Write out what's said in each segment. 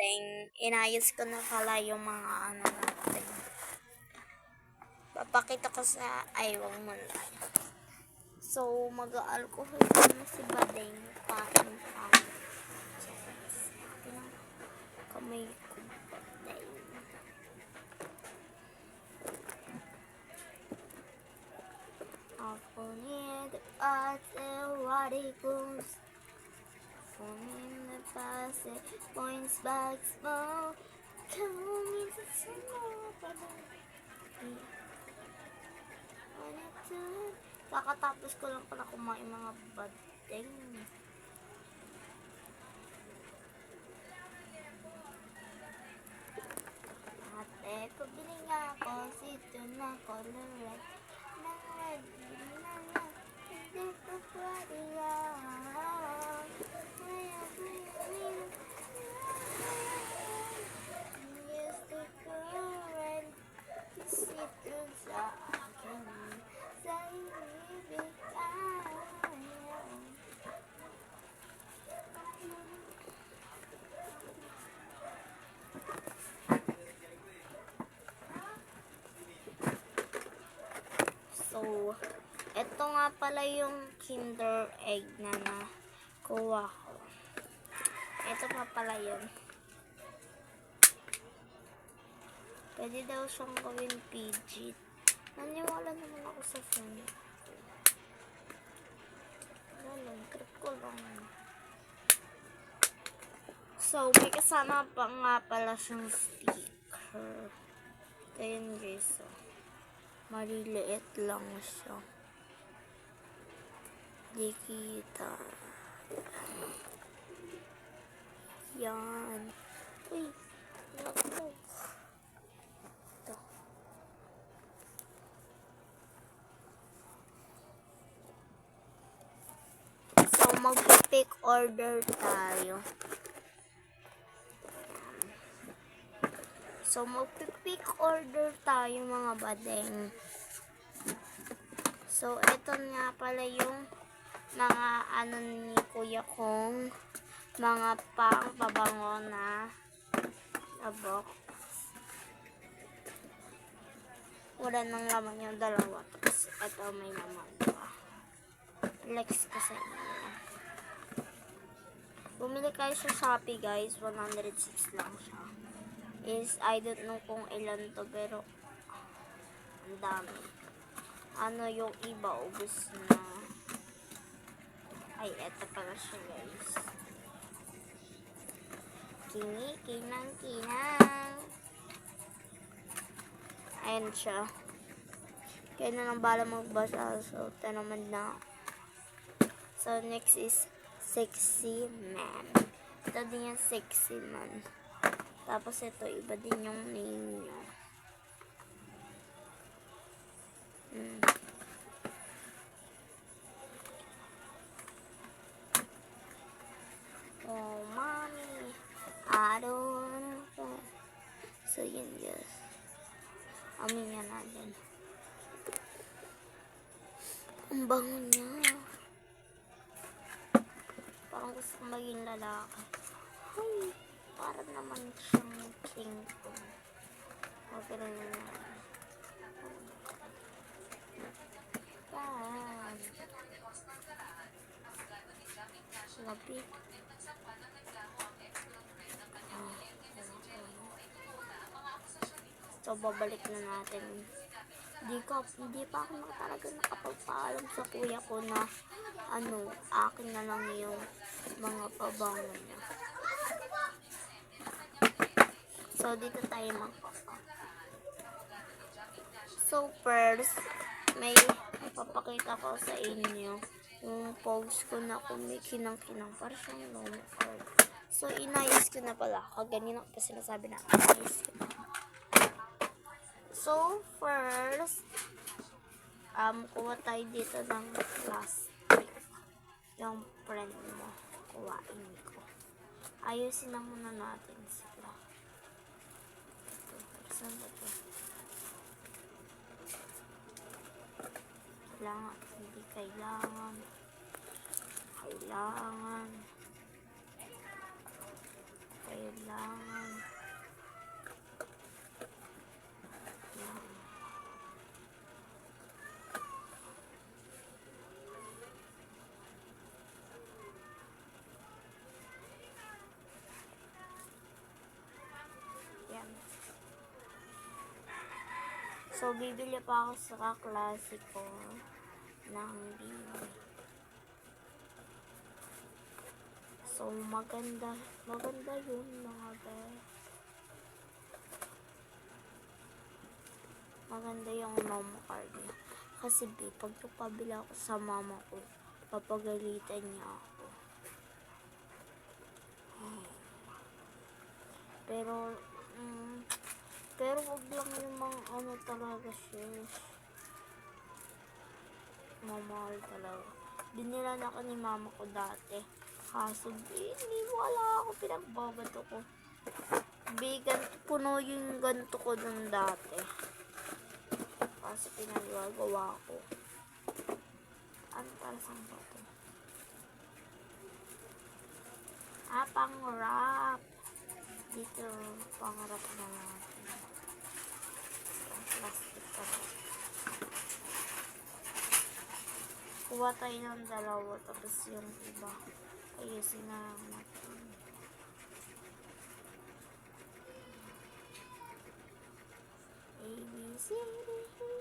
bading, inayos ko na pala yung mga ano natin. Papakita ko sa, ay, wag mo na. So, mag-alcohol na si bading. Kain tayo. Kamay ko bading. Ako need at ewarikos. Phone pase, points bags mo. Kung sa mga kakatapos ko lang pala kumain mga bading. Ate, pabili nga ako sito na color red. Hindi ko pwede lang. Gusto ko red. Sito sa akin. Sa ibig ayaw. So, ito nga pala yung Kinder Egg na nakuha ko. Ito pa pala yun. Pwede daw siyang gawin PG. Naniwala naman ako sa phone. Wala, trip ko lang. So, may kasama pa nga pala siyang sticker. Ito yun guys. So, maliliit lang siya. Di kita. Yan. Uy, naku. Ito. So, mag-pick order tayo. So, mag-pick order tayo mga badeng. So, ito nga pala yung mga ano ni kuya kong mga pang-pabango na box. Wala nang laman yung dalawa. Tapos, ito may laman pa. Flex ko sa inyo. Bumili kayo sa Shopee guys. 106 lang siya. I don't know kung ilan to, pero ang dami. Ano yung iba, ubos na. Ay, eto pala siya guys. Kinang. Ayan siya. Kaya na lang bala magbasa. So, naman na. So, next is Sexy Man. Ito din yung Sexy Man. Tapos ito, iba din yung name niya. Oh, mommy. I don't know. So, yun guys. Amin yan natin. Ang bango niya. Parang gusto kong maging lalaki. Ay. Para naman siyang king ko. Okay na naman. Yan. Lapit. So, babalik na natin. Hindi pa ako talaga nakapagpaalam sa kuya ko na akin na lang yung mga pabango niya. So, dito tayo magpapa. So, first, may papakita ko sa inyo yung post ko na kumikinang-kinang para siyang long card. So, inayos ko na pala. Ganyan ako pa sinasabi na inayos ko na. So, first, kuha tayo dito ng plastic. Yung friend mo, kuhain ko. Ayusin na muna natin sila. Saan ba ito? Hindi kailangan. kailangan. Yan. So, bibili pa ako sa kaklase ko ng bini. So, maganda yun mga be. Maganda yung mama card niya. Kasi be, pag napabila ako sa mama ko, papagalitan niya ako. Pero wag lang yung mga ano talaga siya. Mamahal talaga. Binila na ako ni mama ko dati. Kaso, hindi wala ako pinagbabato ko. Puno yung ganto ko dun dati. Kasi pinagagawa ko. Ano para sa bato? Pang-wrap. Dito, pang-wrap na natin. Plastic pa rin. Kuha tayo ng dalawa, tapos yung iba ayusin na lang natin. A, B, C, D, E,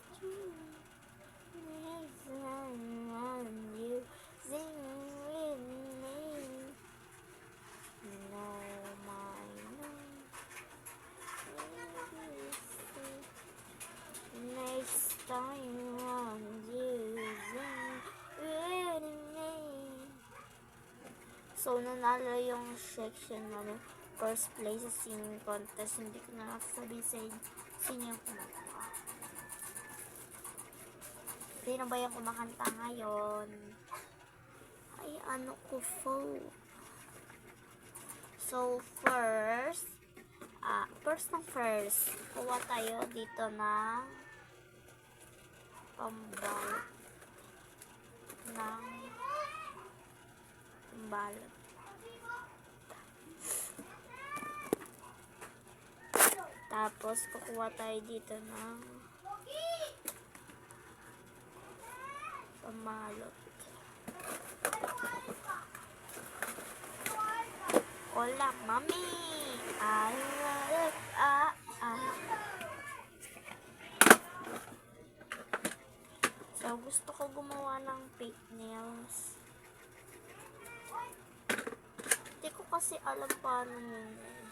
F, G, next time you sing with me. Know my name. Next time you sing with me. So, nanalo yung section namin. First place sa singing contest. Hindi ko na nasabi sa sino yung kumanta. Sino ba yung kumakanta ngayon? Ay, ano ko phone. So, first kuha tayo dito ng pambalot. Tapos, kukuha tayo dito ng pamalot. Hola, mami! So, gusto ko gumawa ng fake nails. Hindi ko kasi alam paano yun eh.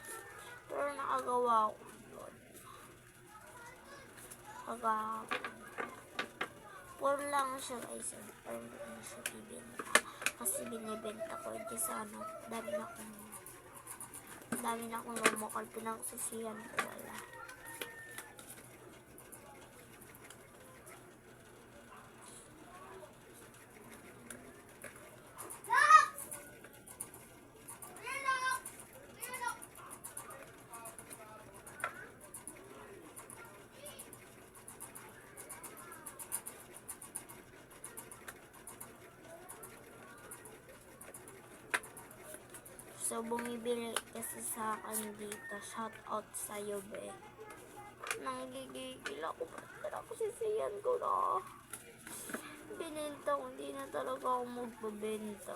Pero nakagawa ko yun. Puro lang siya guys. Pero hindi ko na siya bibenta. Kasi binibenta ko ito sa ano. Dami na akong lumakal. Pinagsisihan ko wala. So, bumibili kasi sa akin dito. Shout out sa'yo, be. Nanggigigil ako. Pero ako sisiyan ko na. Binenta ko. Hindi na talaga ako magbabenta.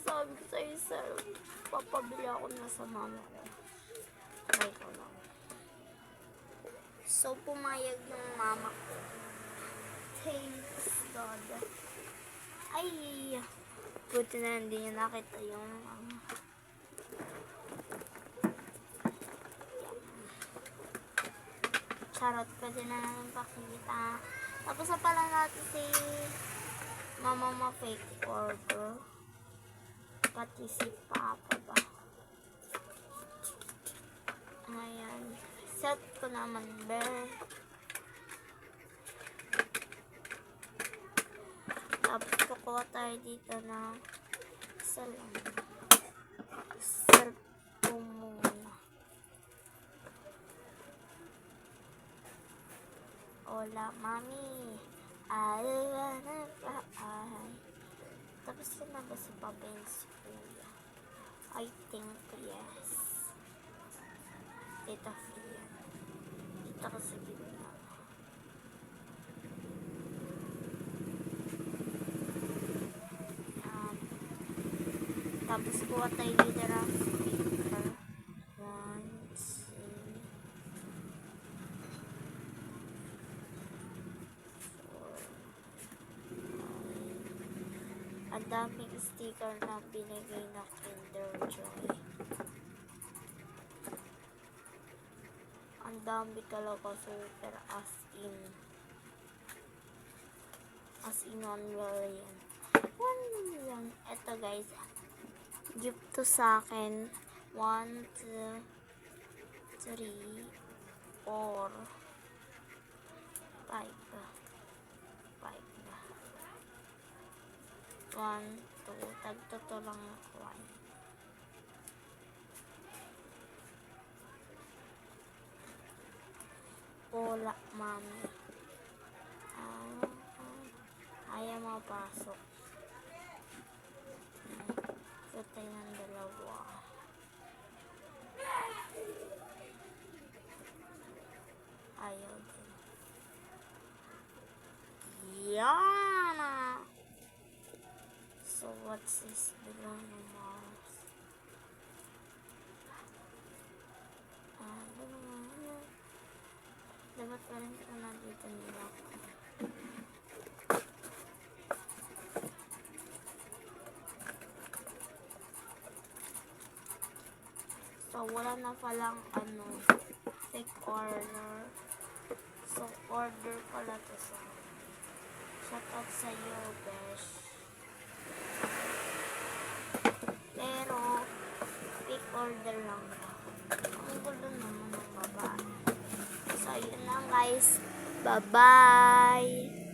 Sabi ko sa'yo, sir. Papabili ako na sa mama ko. Try ko lang. So, pumayag ng mama ko. Thanks, God. Ay, buti na hindi niya nakita yung charot, pwede na namin pakita. Tapos na pala natin si mama fake order. Pati si papa ba. Ayan. Set ko naman, bear. Tapos kukuha tayo dito na isa lang. Set ko muna. Hola, mami. Ay. Tapos yun na ba si papa yung si kuya? I think yes. Dito free yan. Dito ka sa gitna. Yan. Tapos kuha tayo dito ng speaker. 1, 2, 4. Ang daming sticker na binigay na Kinder Joy. Ang dami talaga, super as in 1 million. 1 million. Ito guys, gift to sa akin. 1, 2, 3, 4, 5. 1, 2, tagto lang ako. Wala, mami. Ayaw mapasok. Patay ng dalawa. Ayaw din. Yan! So, what's this below the mouse? Dapat pa rin ito nandito nila. So, wala na palang take order. So, order pala to sa. Shout out sa iyo, besh. Pero, pick order lang na. Ang gulo naman ng babae. So, yun lang guys. Bye-bye!